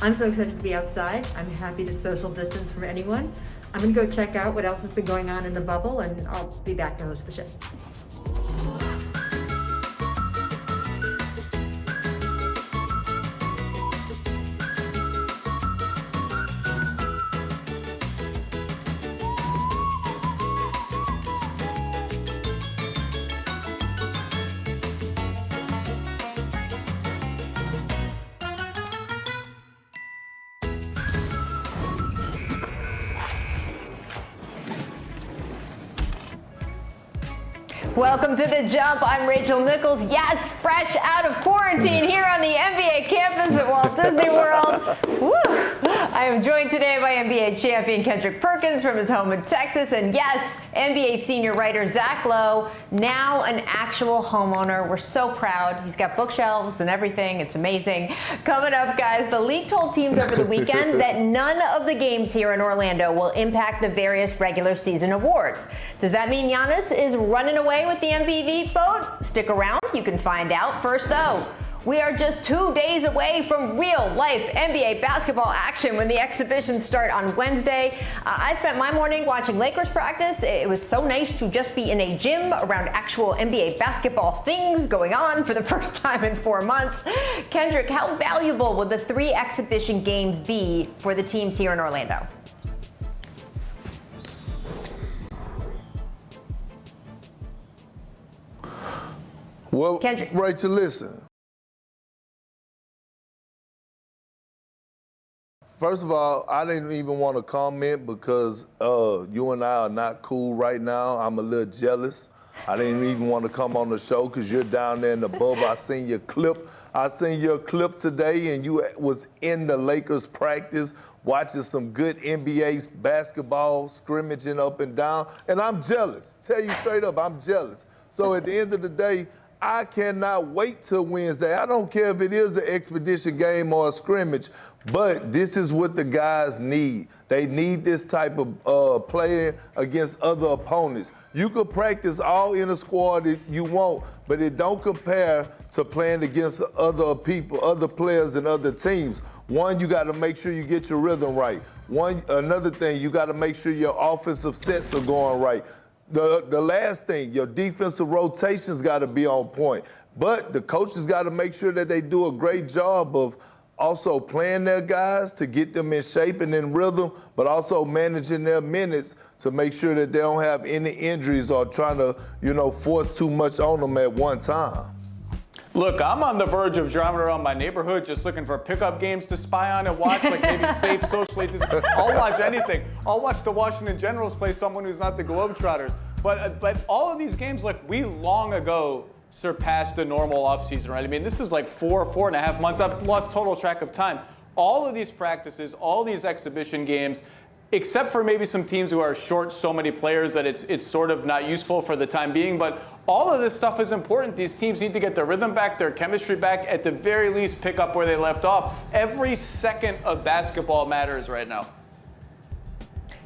I'm so excited to be outside. I'm happy to social distance from anyone. I'm going to go check out what else has been going on in the bubble, and I'll be back to host the show. Welcome to The Jump. I'm Rachel Nichols. Yes, fresh out of quarantine here on the NBA campus at Walt Disney World. Woo! I am joined today by NBA champion Kendrick Perkins from his home in Texas. And yes, NBA senior writer Zach Lowe, now an actual homeowner. We're so proud. He's got bookshelves and everything. It's amazing. Coming up, guys, the league told teams over the weekend that none of the games here in Orlando will impact the various regular season awards. Does that mean Giannis is running away with the MVP vote? Stick around. You can find out. First, though, we are just 2 days away from real-life NBA basketball action when the exhibitions start on Wednesday. I spent my morning watching Lakers practice. It was so nice to just be in a gym around actual NBA basketball things going on for the first time in 4 months. Kendrick, how valuable will the 3 exhibition games be for the teams here in Orlando? Well, Kendrick. Rachel, listen. First of all, I didn't even want to comment because you and I are not cool right now. I'm a little jealous. I didn't even want to come on the show because you're down there in the bubble. I seen your clip. I seen your clip today, and you was in the Lakers practice watching some good NBA basketball scrimmaging up and down, and I'm jealous. Tell you straight up, I'm jealous. So at the end of the day, I cannot wait till Wednesday. I don't care if it is an expedition game or a scrimmage, but this is what the guys need. They need this type of playing against other opponents. You could practice all in a squad that you want, but it don't compare to playing against other people, other players and other teams. One, you got to make sure you get your rhythm right. Another thing, you got to make sure your offensive sets are going right. The last thing, your defensive rotations got to be on point. But the coaches got to make sure that they do a great job of also playing their guys to get them in shape and in rhythm, but also managing their minutes to make sure that they don't have any injuries or trying to, force too much on them at one time. Look, I'm on the verge of driving around my neighborhood just looking for pickup games to spy on and watch, like maybe safe socially. I'll watch anything. I'll watch the Washington Generals play someone who's not the Globetrotters. But all of these games, like, we long ago surpassed the normal offseason, right? I mean, this is like 4.5 months. I've lost total track of time. All of these practices, all these exhibition games, except for maybe some teams who are short so many players that it's sort of not useful for the time being. But all of this stuff is important. These teams need to get their rhythm back, their chemistry back, at the very least pick up where they left off. Every second of basketball matters right now.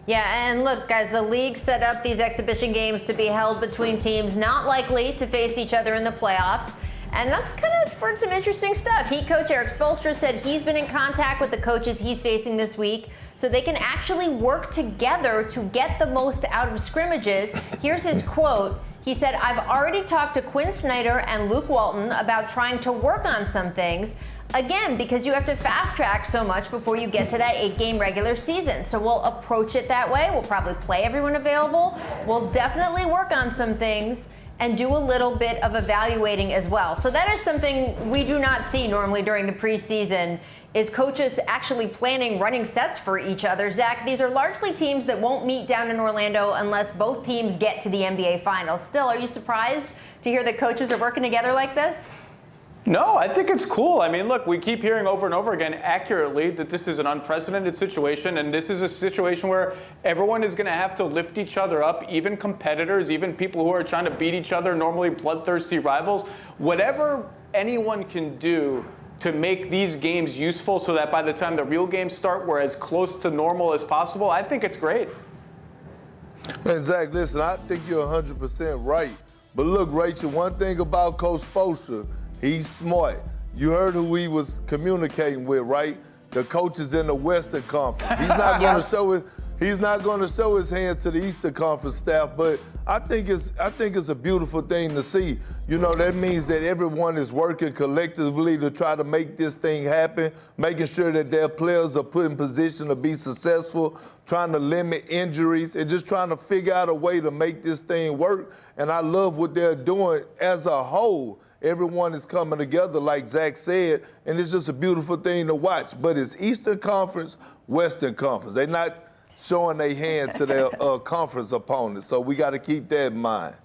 Yeah, and look, guys, the league set up these exhibition games to be held between teams not likely to face each other in the playoffs. And that's kind of spurred some interesting stuff. Heat coach Eric Spoelstra said he's been in contact with the coaches he's facing this week so they can actually work together to get the most out of scrimmages. Here's his quote. He said, "I've already talked to Quinn Snyder and Luke Walton about trying to work on some things. Again, because you have to fast track so much before you get to that 8-game regular season. So we'll approach it that way. We'll probably play everyone available. We'll definitely work on some things and do a little bit of evaluating as well." So that is something we do not see normally during the preseason, is coaches actually planning running sets for each other. Zach, these are largely teams that won't meet down in Orlando unless both teams get to the NBA Finals. Still, are you surprised to hear that coaches are working together like this? No, I think it's cool. I mean, look, we keep hearing over and over again accurately that this is an unprecedented situation, and this is a situation where everyone is going to have to lift each other up, even competitors, even people who are trying to beat each other, normally bloodthirsty rivals. Whatever anyone can do to make these games useful so that by the time the real games start, we're as close to normal as possible, I think it's great. And Zach, listen, I think you're 100% right. But look, Rachel, one thing about Coach Spoelstra, he's smart. You heard who he was communicating with, right? the coaches in the Western Conference. He's not going to show it. He's not going to show his hand to the Eastern Conference staff, but I think it's a beautiful thing to see. You know, that means that everyone is working collectively to try to make this thing happen, making sure that their players are put in position to be successful, trying to limit injuries, and just trying to figure out a way to make this thing work. And I love what they're doing as a whole. Everyone is coming together, like Zach said, and it's just a beautiful thing to watch. But it's Eastern Conference, Western Conference. They're not showing their hand to their conference opponents. So we got to keep that in mind.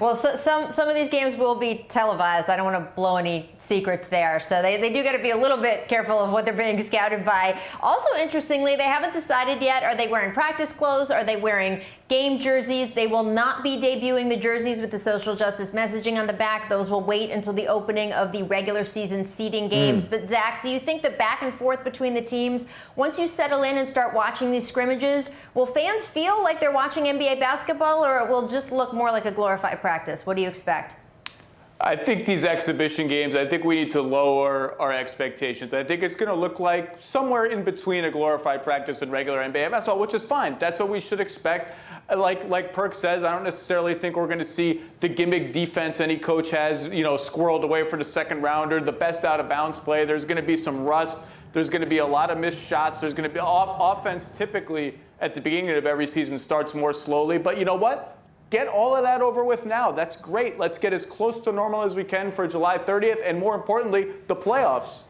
Well, some of these games will be televised. I don't want to blow any secrets there. So they do got to be a little bit careful of what they're being scouted by. Also, interestingly, they haven't decided yet. Are they wearing practice clothes? Are they wearing game jerseys? They will not be debuting the jerseys with the social justice messaging on the back. Those will wait until the opening of the regular season seeding games. But Zach, do you think the back and forth between the teams, once you settle in and start watching these scrimmages, will fans feel like they're watching NBA basketball, or it will just look more like a glorified practice? What do you expect? I think these exhibition games, I think we need to lower our expectations. I think it's going to look like somewhere in between a glorified practice and regular NBA basketball, which is fine. That's what we should expect. Like Perk says, I don't necessarily think we're going to see the gimmick defense any coach has, squirreled away for the second rounder, the best out of bounds play. There's going to be some rust. There's going to be a lot of missed shots. There's going to be offense typically at the beginning of every season starts more slowly. But you know what? Get all of that over with now. That's great. Let's get as close to normal as we can for July 30th, and more importantly, the playoffs.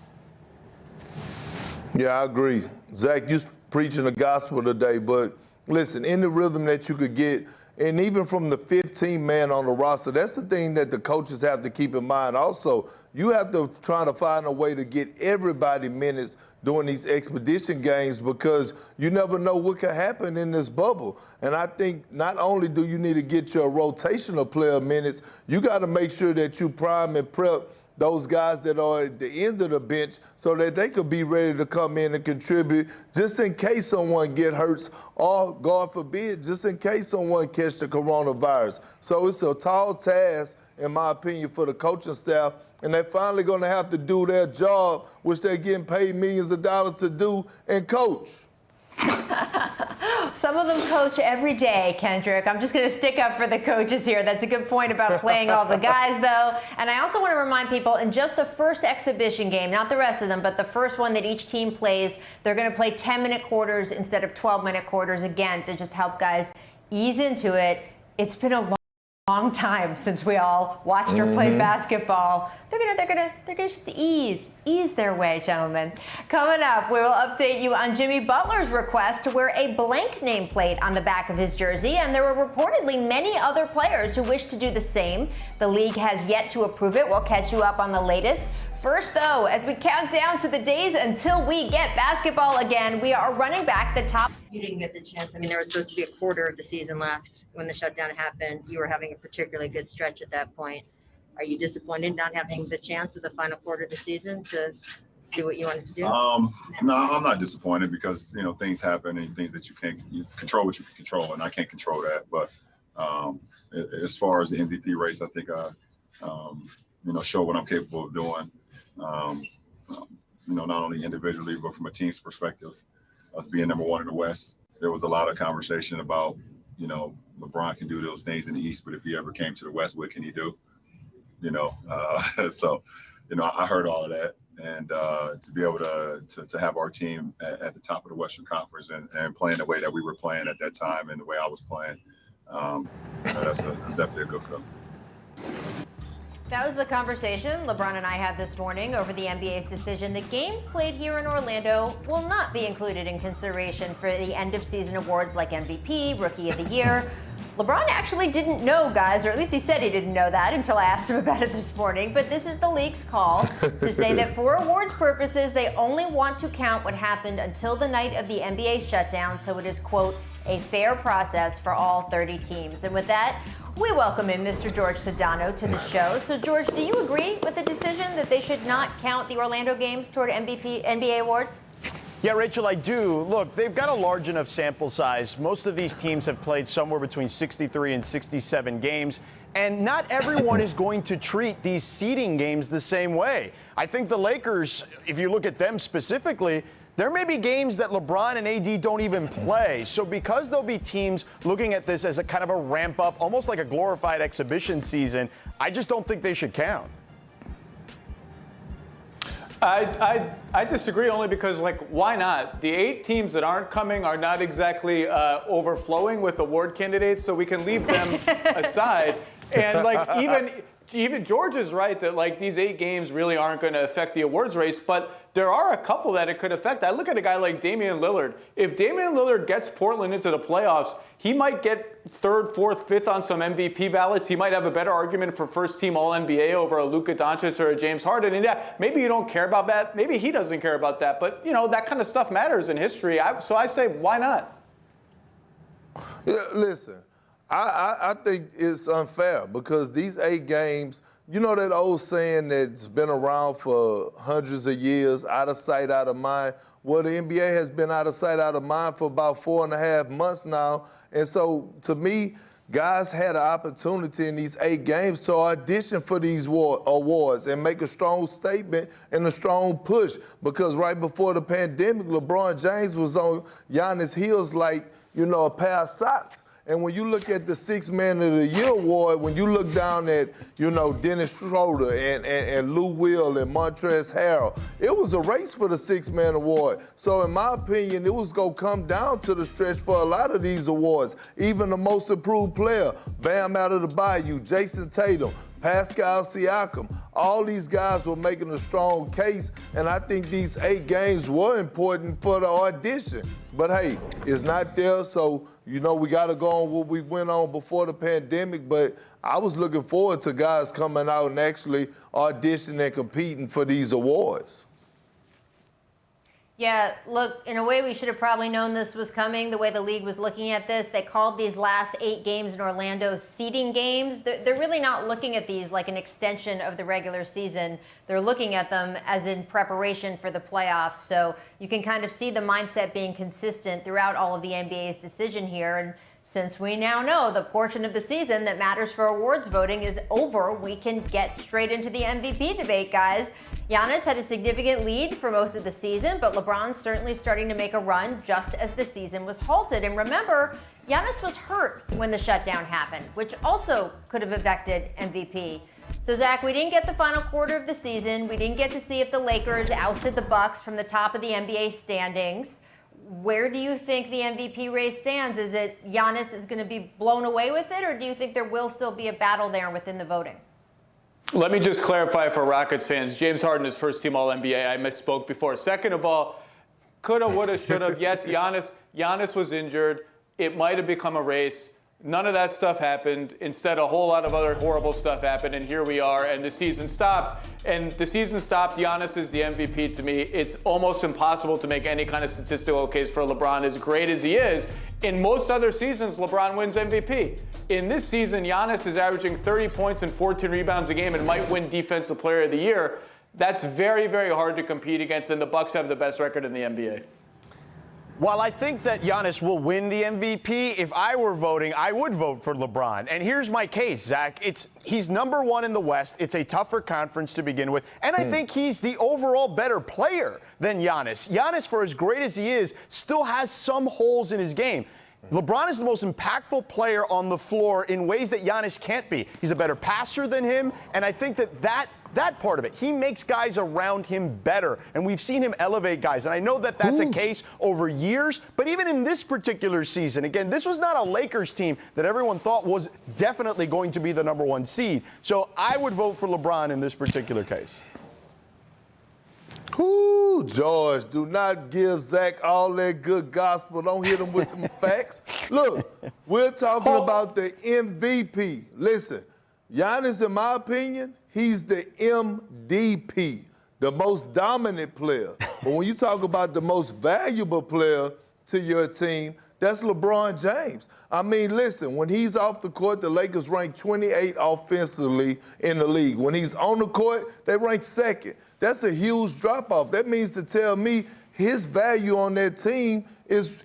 Yeah, I agree. Zach, you preaching the gospel today, but listen, in the rhythm that you could get, and even from the 15 man on the roster, that's the thing that the coaches have to keep in mind. Also, you have to try to find a way to get everybody minutes during these expedition games, because you never know what could happen in this bubble. And I think not only do you need to get your rotational player minutes, you got to make sure that you prime and prep those guys that are at the end of the bench so that they could be ready to come in and contribute just in case someone get hurt, or God forbid, just in case someone catch the coronavirus. So it's a tall task, in my opinion, for the coaching staff, and they're finally going to have to do their job, which they're getting paid millions of dollars to do, and coach. Some of them coach every day, Kendrick. I'm just going to stick up for the coaches here. That's a good point about playing all the guys, though. And I also want to remind people, in just the first exhibition game, not the rest of them, but the first one that each team plays, they're going to play 10-minute quarters instead of 12-minute quarters, again, to just help guys ease into it. It's been a long time since we all watched or played basketball. They're gonna just ease their way, gentlemen. Coming up, we will update you on Jimmy Butler's request to wear a blank nameplate on the back of his jersey, and there were reportedly many other players who wish to do the same. The league has yet to approve it. We'll catch you up on the latest. First, though, as we count down to the days until we get basketball again, we are running back the top. You didn't get the chance. I mean, there was supposed to be a quarter of the season left when the shutdown happened. You were having a particularly good stretch at that point. Are you disappointed not having the chance of the final quarter of the season to do what you wanted to do? No, I'm not disappointed, because things happen, and things that you control what you can control, and I can't control that. But as far as the MVP race, I think I show what I'm capable of doing. Not only individually, but from a team's perspective, us being number one in the West. There was a lot of conversation about, LeBron can do those things in the East, but if he ever came to the West, what can he do? So, I heard all of that, and to be able to have our team at the top of the Western Conference and playing the way that we were playing at that time and the way I was playing, that's definitely a good feeling. That was the conversation LeBron and I had this morning over the NBA's decision that games played here in Orlando will not be included in consideration for the end-of-season awards like MVP, Rookie of the Year. LeBron actually didn't know, guys, or at least he said he didn't know that until I asked him about it this morning. But this is the league's call to say that for awards purposes, they only want to count what happened until the night of the NBA shutdown. So it is, quote, a fair process for all 30 teams. And with that, we welcome in Mr. George Sedano to the show. So, George, do you agree with the decision that they should not count the Orlando games toward NBA awards? Yeah, Rachel, I do. Look, they've got a large enough sample size. Most of these teams have played somewhere between 63 and 67 games. And not everyone is going to treat these seeding games the same way. I think the Lakers, if you look at them specifically, there may be games that LeBron and AD don't even play. So because there'll be teams looking at this as a kind of a ramp up, almost like a glorified exhibition season, I just don't think they should count. I disagree only because, like, why not? The 8 teams that aren't coming are not exactly overflowing with award candidates, so we can leave them aside. And, like, even George is right that, like, these 8 games really aren't going to affect the awards race, but there are a couple that it could affect. I look at a guy like Damian Lillard. If Damian Lillard gets Portland into the playoffs, he might get 3rd, 4th, 5th on some MVP ballots. He might have a better argument for first-team All-NBA over a Luka Doncic or a James Harden. And yeah, maybe you don't care about that. Maybe he doesn't care about that. But, you know, that kind of stuff matters in history. So I say, why not? Yeah, listen, I think it's unfair because these 8 games, you know that old saying that's been around for hundreds of years, out of sight, out of mind? Well, the NBA has been out of sight, out of mind for about 4.5 months now. And so, to me, guys had an opportunity in these 8 games to audition for these awards and make a strong statement and a strong push. Because right before the pandemic, LeBron James was on Giannis' heels like, you know, a pair of socks. And when you look at the 6th Man of the Year award, when you look down at, you know, Dennis Schroeder and Lou Will and Montrezl Harrell, it was a race for the 6th Man award. So in my opinion, it was going to come down to the stretch for a lot of these awards. Even the most improved player, Bam out of the Bayou, Jason Tatum, Pascal Siakam, all these guys were making a strong case, and I think these 8 games were important for the audition. But hey, it's not there, so you know we got to go on what we went on before the pandemic. But I was looking forward to guys coming out and actually auditioning and competing for these awards. Yeah, look, in a way, we should have probably known this was coming, the way the league was looking at this. They called these last 8 games in Orlando seeding games. They're really not looking at these like an extension of the regular season. They're looking at them as in preparation for the playoffs. So you can kind of see the mindset being consistent throughout all of the NBA's decision here. And since we now know the portion of the season that matters for awards voting is over, we can get straight into the MVP debate, guys. Giannis had a significant lead for most of the season, but LeBron's certainly starting to make a run just as the season was halted. And remember, Giannis was hurt when the shutdown happened, which also could have affected MVP. So, Zach, we didn't get the final quarter of the season. We didn't get to see if the Lakers ousted the Bucks from the top of the NBA standings. Where do you think the MVP race stands? Is it Giannis is going to be blown away with it, or do you think there will still be a battle there within the voting? Let me just clarify for Rockets fans. James Harden is first-team All-NBA. I misspoke before. Second of all, coulda, woulda, shoulda. Yes, Giannis was injured. It might have become a race. None of that stuff happened. Instead, a whole lot of other horrible stuff happened, and here we are, and the season stopped. And the season stopped. Giannis is the MVP to me. It's almost impossible to make any kind of statistical case for LeBron, as great as he is. In most other seasons, LeBron wins MVP. In this season, Giannis is averaging 30 points and 14 rebounds a game and might win Defensive Player of the Year. That's very, very hard to compete against, and the Bucks have the best record in the NBA. While I think that Giannis will win the MVP, if I were voting, I would vote for LeBron. And here's my case, Zach. He's number 1 in the West. It's a tougher conference to begin with. And I think he's the overall better player than Giannis. Giannis, for as great as he is, still has some holes in his game. LeBron is the most impactful player on the floor in ways that Giannis can't be. He's a better passer than him, and I think that part of it, he makes guys around him better, and we've seen him elevate guys, and I know that that's a case over years, but even in this particular season, again, this was not a Lakers team that everyone thought was definitely going to be the number 1 seed, so I would vote for LeBron in this particular case. Ooh, George, do not give Zach all that good gospel. Don't hit him with them facts. Look, we're talking about the MVP. Listen, Giannis, in my opinion, he's the MDP, the most dominant player. But when you talk about the most valuable player to your team, that's LeBron James. I mean, listen, when he's off the court, the Lakers rank 28 offensively in the league. When he's on the court, they rank 2nd. That's a huge drop-off. That means to tell me his value on that team is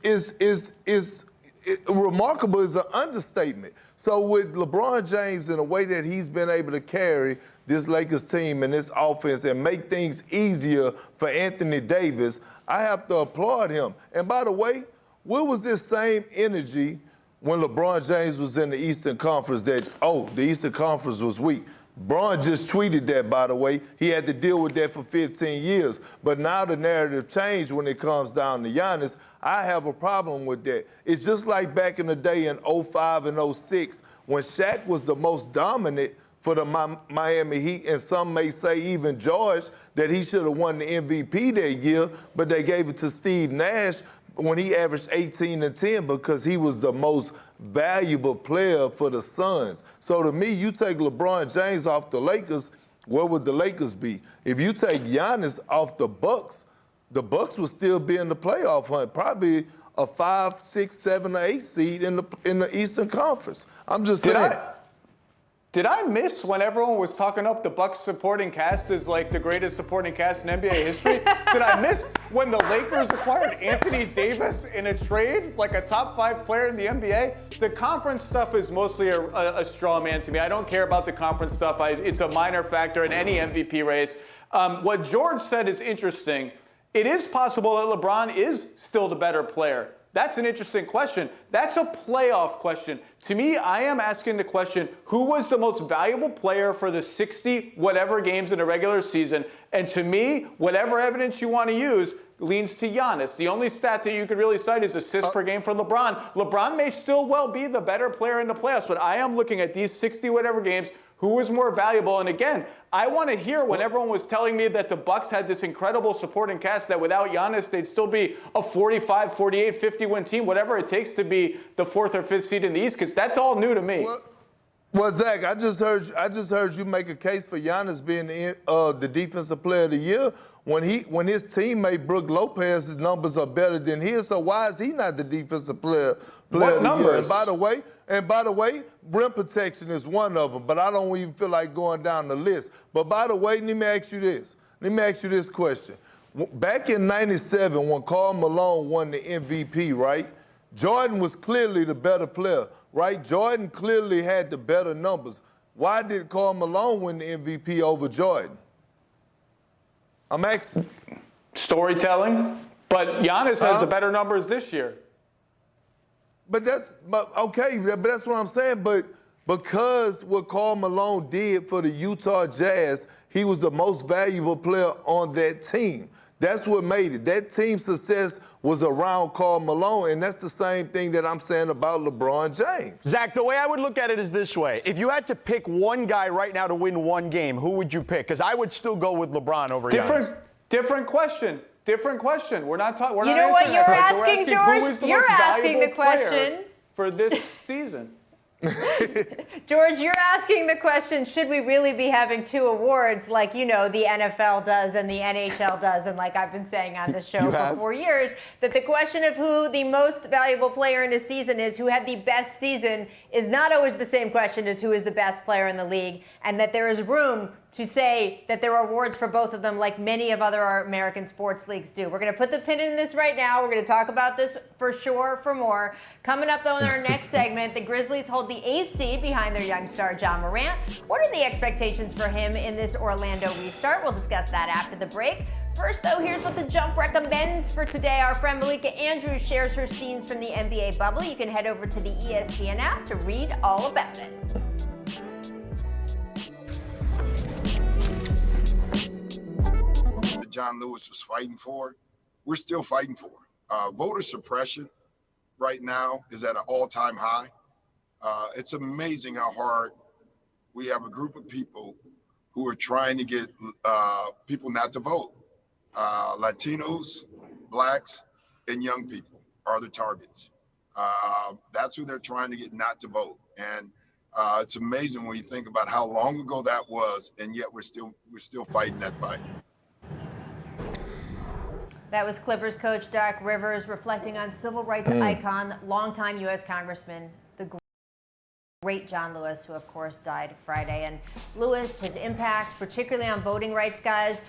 remarkable is an understatement. So with LeBron James and the way that he's been able to carry this Lakers team and this offense and make things easier for Anthony Davis, I have to applaud him. And by the way, where was this same energy when LeBron James was in the Eastern Conference that, the Eastern Conference was weak? Bron just tweeted that, by the way. He had to deal with that for 15 years. But now the narrative changed when it comes down to Giannis. I have a problem with that. It's just like back in the day in 05 and 06 when Shaq was the most dominant for the Miami Heat, and some may say even George, that he should have won the MVP that year, but they gave it to Steve Nash when he averaged 18 and 10 because he was the most valuable player for the Suns. So to me, you take LeBron James off the Lakers, where would the Lakers be? If you take Giannis off the Bucks would still be in the playoff hunt, probably a 5, 6, 7, or 8 seed in the Eastern Conference. I'm just saying. Did I miss when everyone was talking up the Bucks supporting cast as like the greatest supporting cast in NBA history? Did I miss when the Lakers acquired Anthony Davis in a trade, like a top 5 player in the NBA? The conference stuff is mostly a straw man to me. I don't care about the conference stuff. It's a minor factor in any MVP race. What George said is interesting. It is possible that LeBron is still the better player. That's an interesting question. That's a playoff question. To me, I am asking the question, who was the most valuable player for the 60 whatever games in a regular season? And to me, whatever evidence you want to use leans to Giannis. The only stat that you could really cite is assists per game for LeBron. LeBron may still well be the better player in the playoffs, but I am looking at these 60 whatever games. Who was more valuable? And again, I want to hear when everyone was telling me that the Bucks had this incredible supporting cast that without Giannis, they'd still be a 45, 48, 50-win team, whatever it takes to be the 4th or 5th seed in the East, because that's all new to me. Well, Zach, I just heard you make a case for Giannis being the defensive player of the year. When his teammate Brook Lopez's numbers are better than his, so why is he not the defensive player of the year? And by the way, rim protection is one of them, but I don't even feel like going down the list. But by the way, let me ask you this question. Back in '97, when Karl Malone won the MVP, right? Jordan was clearly the better player, right? Jordan clearly had the better numbers. Why did Karl Malone win the MVP over Jordan? I'm asking. Storytelling, but Giannis has the better numbers this year. But that's what I'm saying. But because what Karl Malone did for the Utah Jazz, he was the most valuable player on that team. That's what made it. That team's success was around Karl Malone, and that's the same thing that I'm saying about LeBron James. Zach, the way I would look at it is this way. If you had to pick one guy right now to win one game, who would you pick? Because I would still go with LeBron over Giannis. Different question. Different question. We're not talking. You know what you're asking, George? Who is the you're most asking the valuable player question for this season. George, you're asking the question, should we really be having 2 awards like, the NFL does and the NHL does, and like I've been saying on the show for 4 years, that the question of who the most valuable player in a season is, who had the best season, is not always the same question as who is the best player in the league, and that there is room to say that there are awards for both of them like many of other American sports leagues do. We're going to put the pin in this right now. We're going to talk about this for sure for more. Coming up, though, in our next segment, the Grizzlies hold the 8th seed behind their young star, Ja Morant. What are the expectations for him in this Orlando restart? We'll discuss that after the break. First, though, here's what the Jump recommends for today. Our friend Malika Andrews shares her scenes from the NBA bubble. You can head over to the ESPN app to read all about it. John Lewis was fighting for, we're still fighting for. Voter suppression right now is at an all-time high. It's amazing how hard we have a group of people who are trying to get people not to vote. Latinos, blacks, and young people are the targets. That's who they're trying to get not to vote. And it's amazing when you think about how long ago that was, and yet we're still fighting that fight. That was Clippers coach Doc Rivers reflecting on civil rights icon, longtime U.S. Congressman, the great John Lewis, who of course died Friday. And Lewis, his impact, particularly on voting rights, guys,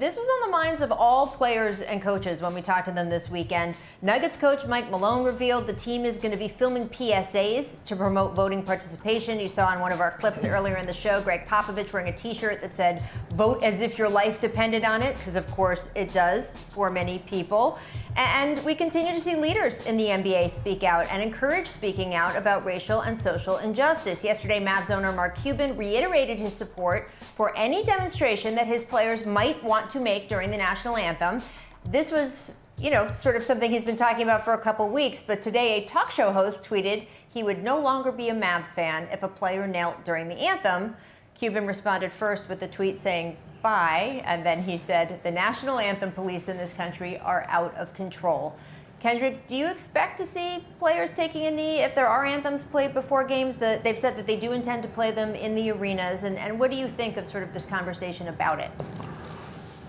This was on the minds of all players and coaches when we talked to them this weekend. Nuggets coach Mike Malone revealed the team is going to be filming PSAs to promote voting participation. You saw in one of our clips earlier in the show, Greg Popovich wearing a T-shirt that said, "Vote as if your life depended on it," because of course it does for many people. And we continue to see leaders in the NBA speak out and encourage speaking out about racial and social injustice. Yesterday, Mavs owner Mark Cuban reiterated his support for any demonstration that his players might want to make during the national anthem. This was, sort of something he's been talking about for a couple weeks, but today a talk show host tweeted he would no longer be a Mavs fan if a player knelt during the anthem. Cuban responded first with a tweet saying, "Bye," and then he said, "The national anthem police in this country are out of control." Kendrick, do you expect to see players taking a knee if there are anthems played before games? They've said that they do intend to play them in the arenas, and what do you think of sort of this conversation about it?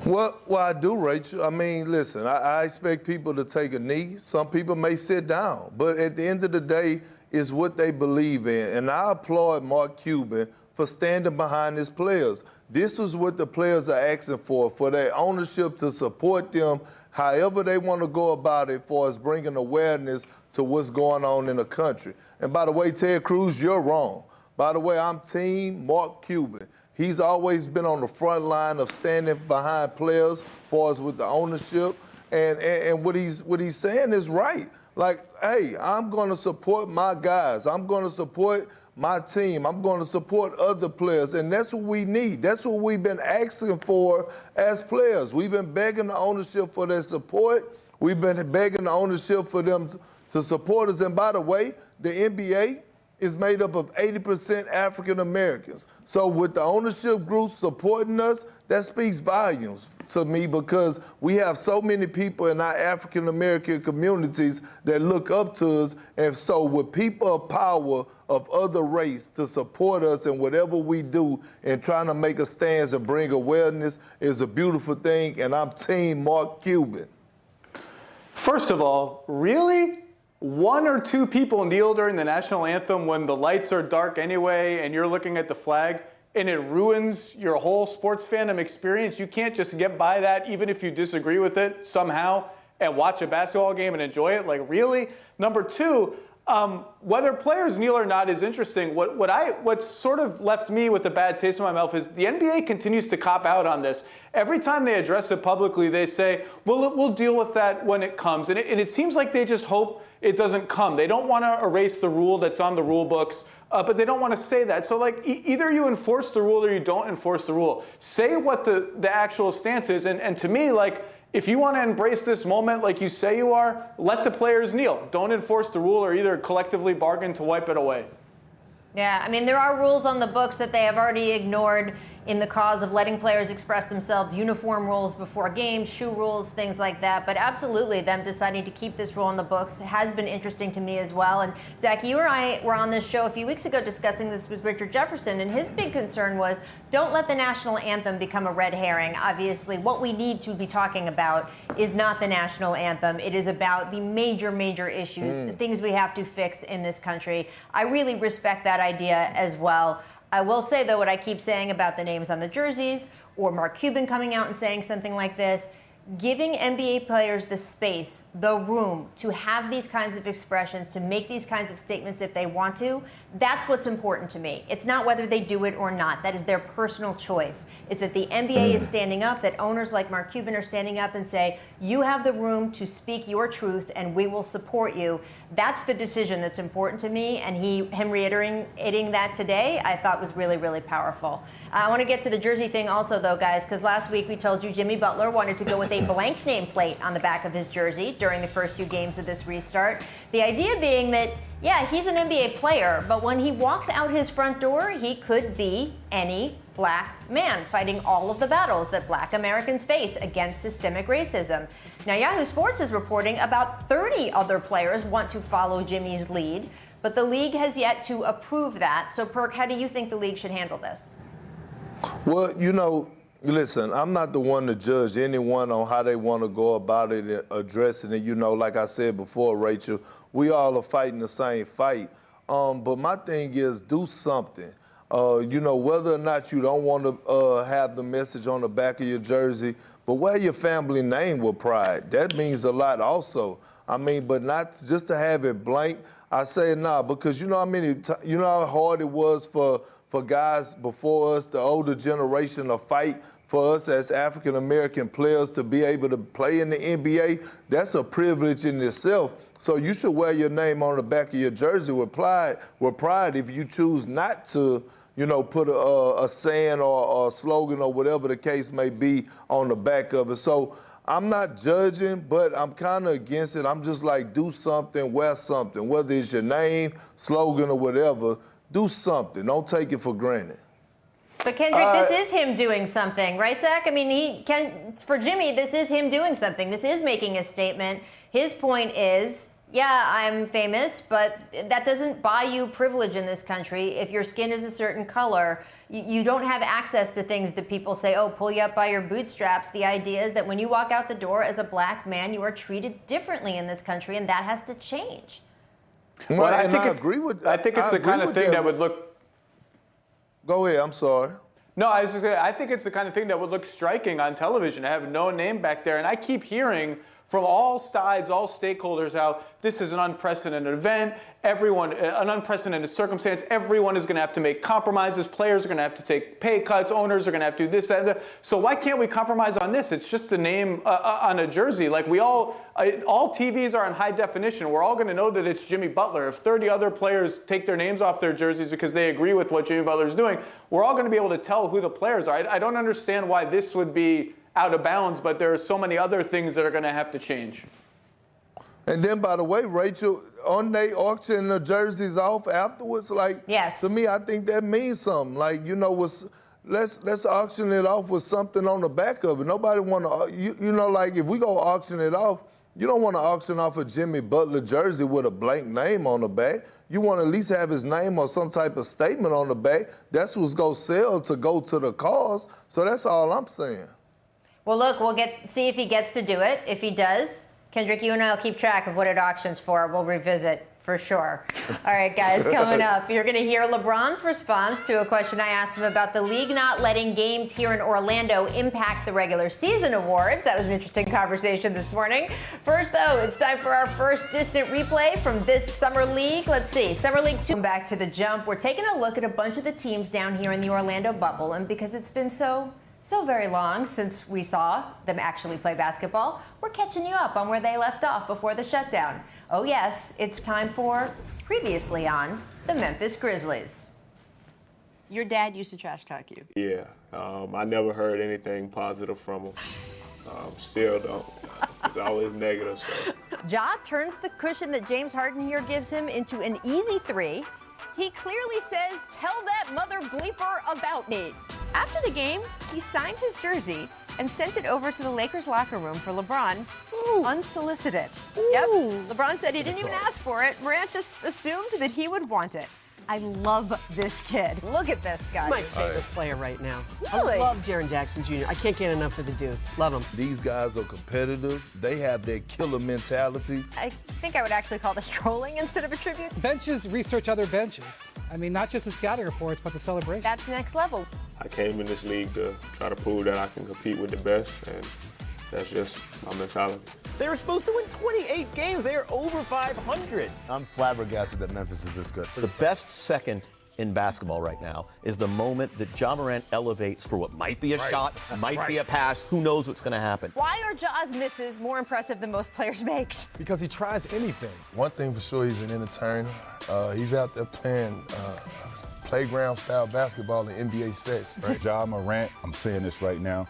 Well, I do, Rachel. I mean, listen, I expect people to take a knee. Some people may sit down, but at the end of the day, it's what they believe in. And I applaud Mark Cuban for standing behind his players. This is what the players are asking for their ownership to support them however they want to go about it for us bringing awareness to what's going on in the country. And by the way, Ted Cruz, you're wrong. By the way, I'm team Mark Cuban. He's always been on the front line of standing behind players as far as with the ownership. And what he's saying is right. Like, hey, I'm going to support my guys. I'm going to support my team. I'm going to support other players, and that's what we need. That's what we've been asking for as players. We've been begging the ownership for their support. We've been begging the ownership for them to support us. And by the way, the NBA is made up of 80% African Americans. So with the ownership group supporting us, that speaks volumes to me because we have so many people in our African American communities that look up to us. And so with people of power of other race to support us in whatever we do and trying to make a stance and bring awareness is a beautiful thing. And I'm team Mark Cuban. First of all, really? One or two people kneel during the national anthem when the lights are dark anyway and you're looking at the flag and it ruins your whole sports fandom experience? You can't just get by that even if you disagree with it somehow and watch a basketball game and enjoy it? Like, really? Number two, whether players kneel or not is interesting. What's sort of left me with a bad taste in my mouth is the NBA continues to cop out on this. Every time they address it publicly, they say, well, we'll deal with that when it comes. And it seems like they just hope it doesn't come. They don't want to erase the rule that's on the rule books, but they don't want to say that. So, like, either you enforce the rule or you don't enforce the rule. Say what the actual stance is. And to me, like, if you want to embrace this moment like you say you are, let the players kneel. Don't enforce the rule or either collectively bargain to wipe it away. Yeah, I mean, there are rules on the books that they have already ignored in the cause of letting players express themselves, uniform rules before games, shoe rules, things like that. But absolutely, them deciding to keep this rule on the books has been interesting to me as well. And Zach, you and I were on this show a few weeks ago discussing this with Richard Jefferson, and his big concern was don't let the national anthem become a red herring. Obviously, what we need to be talking about is not the national anthem. It is about the major, major issues, the things we have to fix in this country. I really respect that idea as well. I will say, though, what I keep saying about the names on the jerseys or Mark Cuban coming out and saying something like this, giving NBA players the space, the room to have these kinds of expressions, to make these kinds of statements if they want to, that's what's important to me. It's not whether they do it or not. That is their personal choice. It's that the NBA is standing up, that owners like Mark Cuban are standing up and say, you have the room to speak your truth and we will support you. That's the decision that's important to me, and him reiterating that today, I thought was really, really powerful. I want to get to the jersey thing also, though, guys, because last week we told you Jimmy Butler wanted to go with a blank nameplate on the back of his jersey during the first few games of this restart. The idea being that, yeah, he's an NBA player, but when he walks out his front door, he could be any black man fighting all of the battles that black Americans face against systemic racism. Now, Yahoo Sports is reporting about 30 other players want to follow Jimmy's lead, but the league has yet to approve that. So, Perk, how do you think the league should handle this? Well, listen, I'm not the one to judge anyone on how they want to go about it and addressing it. Like I said before, Rachel, we all are fighting the same fight. But my thing is do something. Whether or not you don't want to have the message on the back of your jersey, but wear your family name with pride. That means a lot also. But not just to have it blank. I say nah, because you know how hard it was for guys before us, the older generation, to fight for us as African-American players to be able to play in the NBA. That's a privilege in itself. So you should wear your name on the back of your jersey with pride if you choose not to, put a saying or a slogan or whatever the case may be on the back of it. So I'm not judging, but I'm kind of against it. I'm just like, do something, wear something, whether it's your name, slogan, or whatever. Do something. Don't take it for granted. But Kendrick, this is him doing something, right, Zach? For Jimmy, this is him doing something. This is making a statement. His point is, yeah, I'm famous, but that doesn't buy you privilege in this country. If your skin is a certain color, you don't have access to things that people say, oh, pull you up by your bootstraps. The idea is that when you walk out the door as a black man, you are treated differently in this country, and that has to change. Well, I agree with that. I think it's the kind of thing that would look. Go ahead, I'm sorry. No, I was just saying, I think it's the kind of thing that would look striking on television to have no name back there. And I keep hearing from all sides, all stakeholders, how this is an unprecedented event, an unprecedented circumstance. Everyone is going to have to make compromises. Players are going to have to take pay cuts. Owners are going to have to do this, that. So why can't we compromise on this? It's just a name on a jersey. Like all TVs are in high definition. We're all going to know that it's Jimmy Butler. If 30 other players take their names off their jerseys because they agree with what Jimmy Butler is doing, we're all going to be able to tell who the players are. I don't understand why this would be out of bounds, but there are so many other things that are going to have to change. And then, by the way, Rachel, aren't they auctioning the jerseys off afterwards? Yes. To me, I think that means something. Let's auction it off with something on the back of it. Nobody want to, if we go auction it off, you don't want to auction off a Jimmy Butler jersey with a blank name on the back. You want to at least have his name or some type of statement on the back. That's what's going to sell to go to the cause. So that's all I'm saying. Well, look, we'll see if he gets to do it. If he does, Kendrick, you and I will keep track of what it auctions for. We'll revisit for sure. All right, guys, coming up, you're going to hear LeBron's response to a question I asked him about the league not letting games here in Orlando impact the regular season awards. That was an interesting conversation this morning. First, though, it's time for our first distant replay from this Summer League. Let's see, Summer League 2. Back to the jump. We're taking a look at a bunch of the teams down here in the Orlando bubble, and because it's been so very long since we saw them actually play basketball, we're catching you up on where they left off before the shutdown. Oh yes, it's time for Previously on the Memphis Grizzlies. Your dad used to trash talk you. Yeah, I never heard anything positive from him. Still don't. It's always negative. So. Ja turns the cushion that James Harden here gives him into an easy three. He clearly says, "Tell that mother bleeper about me." After the game, he signed his jersey and sent it over to the Lakers locker room for LeBron, unsolicited. Yep, LeBron said he didn't even ask for it. Morant just assumed that he would want it. I love this kid. Look at this guy. He's my favorite player right now. Really? I love Jaren Jackson Jr. I can't get enough of the dude. Love him. These guys are competitive. They have that killer mentality. I think I would actually call this trolling instead of a tribute. Benches research other benches. Not just the scouting reports, but the celebration. That's next level. I came in this league to try to prove that I can compete with the best, and that's just my mentality. They were supposed to win 28 games. They are over 500. I'm flabbergasted that Memphis is this good. The best second in basketball right now is the moment that Ja Morant elevates for what might be a shot, might be a pass. Who knows what's going to happen? Why are Ja's misses more impressive than most players' makes? Because he tries anything. One thing for sure, he's an entertainer. He's out there playing playground-style basketball in NBA sets. Right? Ja Morant, I'm saying this right now,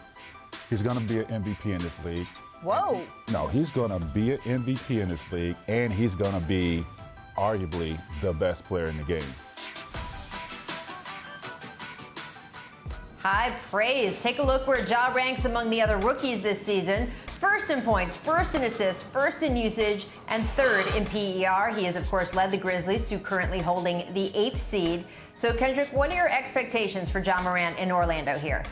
he's going to be an MVP in this league. Whoa. No, he's going to be an MVP in this league, and he's going to be arguably the best player in the game. High praise. Take a look where Ja ranks among the other rookies this season. First in points, first in assists, first in usage, and third in PER. He has, of course, led the Grizzlies to currently holding the 8th seed. So, Kendrick, what are your expectations for Ja Morant in Orlando here?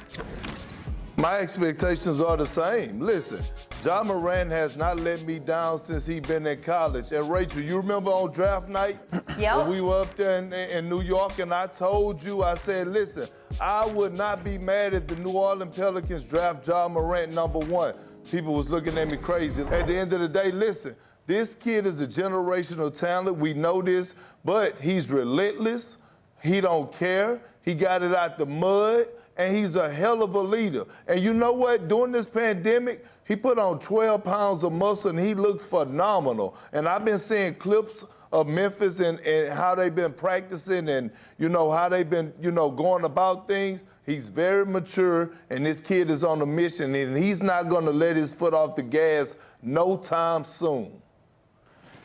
My expectations are the same. Listen, Ja Morant has not let me down since he been in college. And Rachel, you remember on draft night? Yep. When we were up there in New York, and I told you, I said, listen, I would not be mad if the New Orleans Pelicans draft Ja Morant #1. People was looking at me crazy. At the end of the day, listen, this kid is a generational talent. We know this, but he's relentless. He don't care. He got it out the mud, and he's a hell of a leader. And you know what? During this pandemic, he put on 12 pounds of muscle, and he looks phenomenal. And I've been seeing clips of Memphis and how they've been practicing and, how they've been, going about things. He's very mature, and this kid is on a mission, and he's not going to let his foot off the gas no time soon.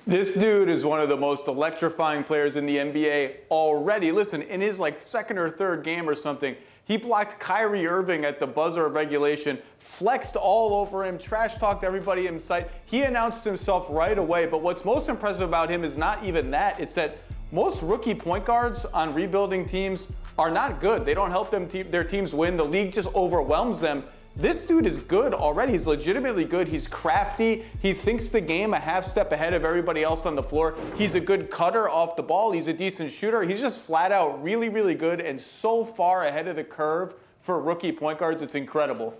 This dude is one of the most electrifying players in the NBA already. Listen, in his second or third game or something, he blocked Kyrie Irving at the buzzer of regulation, flexed all over him, trash talked everybody in sight. He announced himself right away. But what's most impressive about him is not even that. It's that most rookie point guards on rebuilding teams are not good. They don't help their teams win. The league just overwhelms them. This dude is good already. He's legitimately good. He's crafty. He thinks the game a half step ahead of everybody else on the floor. He's a good cutter off the ball. He's a decent shooter. He's just flat out really, really good and so far ahead of the curve for rookie point guards. It's incredible.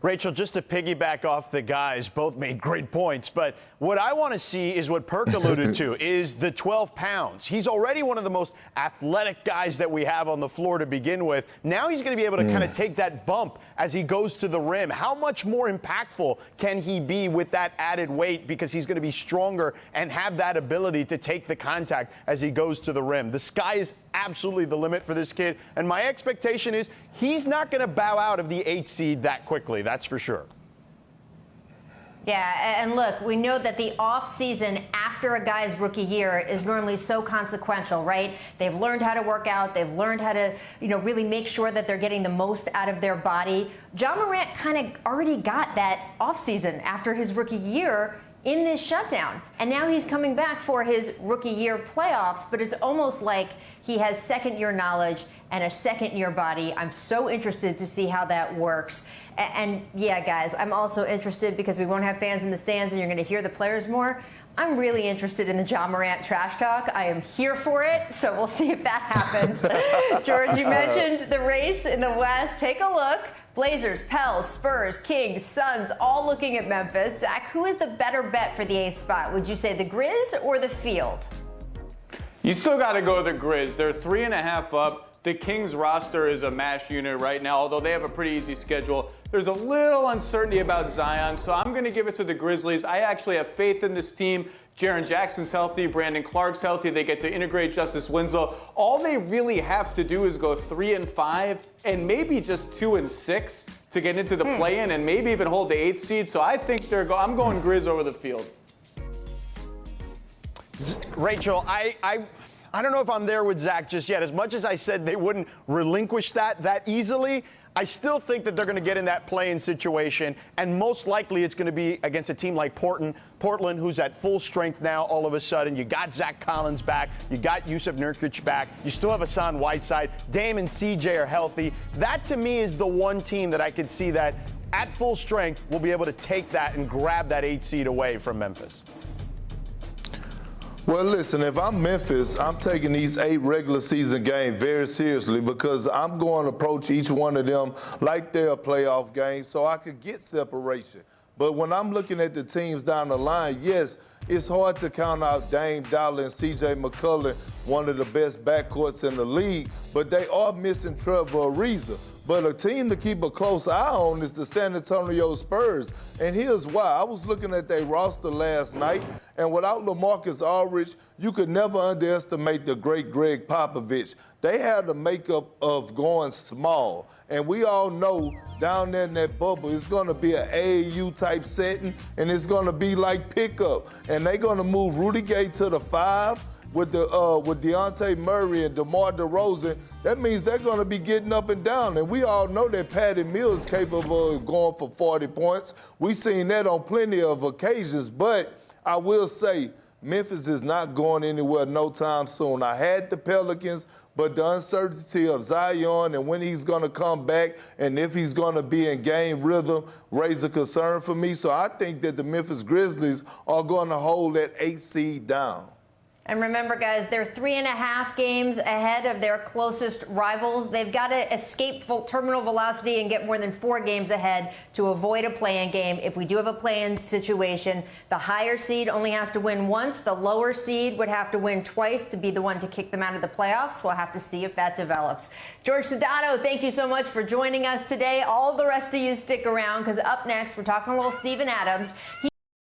Rachel, just to piggyback off the guys, both made great points, but what I want to see is what Perk alluded to, is the 12 pounds. He's already one of the most athletic guys that we have on the floor to begin with. Now he's going to be able to kind of take that bump as he goes to the rim. How much more impactful can he be with that added weight, because he's going to be stronger and have that ability to take the contact as he goes to the rim? The sky is absolutely the limit for this kid, and my expectation is he's not going to bow out of the 8th seed that quickly. That's for sure. Yeah, and look, we know that the off-season after a guy's rookie year is normally so consequential, right? They've learned how to work out. They've learned how to, really make sure that they're getting the most out of their body. Ja Morant kind of already got that off-season after his rookie year in this shutdown. And now he's coming back for his rookie year playoffs, but it's almost like he has second-year knowledge and a second-year body. I'm so interested to see how that works. And yeah, guys, I'm also interested because we won't have fans in the stands and you're going to hear the players more. I'm really interested in the Ja Morant trash talk. I am here for it, so we'll see if that happens. George, you mentioned the race in the West. Take a look. Blazers, Pels, Spurs, Kings, Suns, all looking at Memphis. Zach, who is the better bet for the 8th spot? Would you say the Grizz or the Field? You still got to go the Grizz. They're 3.5 up. The Kings roster is a mash unit right now, although they have a pretty easy schedule. There's a little uncertainty about Zion, so I'm going to give it to the Grizzlies. I actually have faith in this team. Jaren Jackson's healthy, Brandon Clark's healthy. They get to integrate Justice Winslow. All they really have to do is go 3-5 and maybe just 2-6 to get into the play-in and maybe even hold the 8th seed. So I think I'm going Grizz over the Field. Rachel, I don't know if I'm there with Zach just yet. As much as I said they wouldn't relinquish that easily, I still think that they're going to get in that play-in situation, and most likely it's going to be against a team like Portland, who's at full strength now all of a sudden. You got Zach Collins back. You got Yusuf Nurkic back. You still have Hassan Whiteside. Dame and CJ are healthy. That, to me, is the one team that I could see that at full strength will be able to take that and grab that 8th seed away from Memphis. Well, listen, if I'm Memphis, I'm taking these 8 regular season games very seriously because I'm going to approach each one of them like they're a playoff game so I could get separation. But when I'm looking at the teams down the line, yes, it's hard to count out Dame Dollar and C.J. McCollum, one of the best backcourts in the league, but they are missing Trevor Ariza. But a team to keep a close eye on is the San Antonio Spurs. And here's why. I was looking at their roster last night, and without LaMarcus Aldridge, you could never underestimate the great Greg Popovich. They had the makeup of going small. And we all know down there in that bubble, it's going to be an AAU-type setting, and it's going to be like pickup. And they're going to move Rudy Gay to the 5 with Dejounte Murray and DeMar DeRozan. That means they're going to be getting up and down. And we all know that Patty Mills is capable of going for 40 points. We've seen that on plenty of occasions. But I will say, Memphis is not going anywhere no time soon. I had the Pelicans, but the uncertainty of Zion and when he's going to come back and if he's going to be in game rhythm raise a concern for me. So I think that the Memphis Grizzlies are going to hold that 8 seed down. And remember, guys, they're 3.5 games ahead of their closest rivals. They've got to escape terminal velocity and get more than 4 games ahead to avoid a play-in game. If we do have a play-in situation, the higher seed only has to win once. The lower seed would have to win twice to be the one to kick them out of the playoffs. We'll have to see if that develops. George Sedano, thank you so much for joining us today. All the rest of you stick around, because up next, we're talking a little Steven Adams.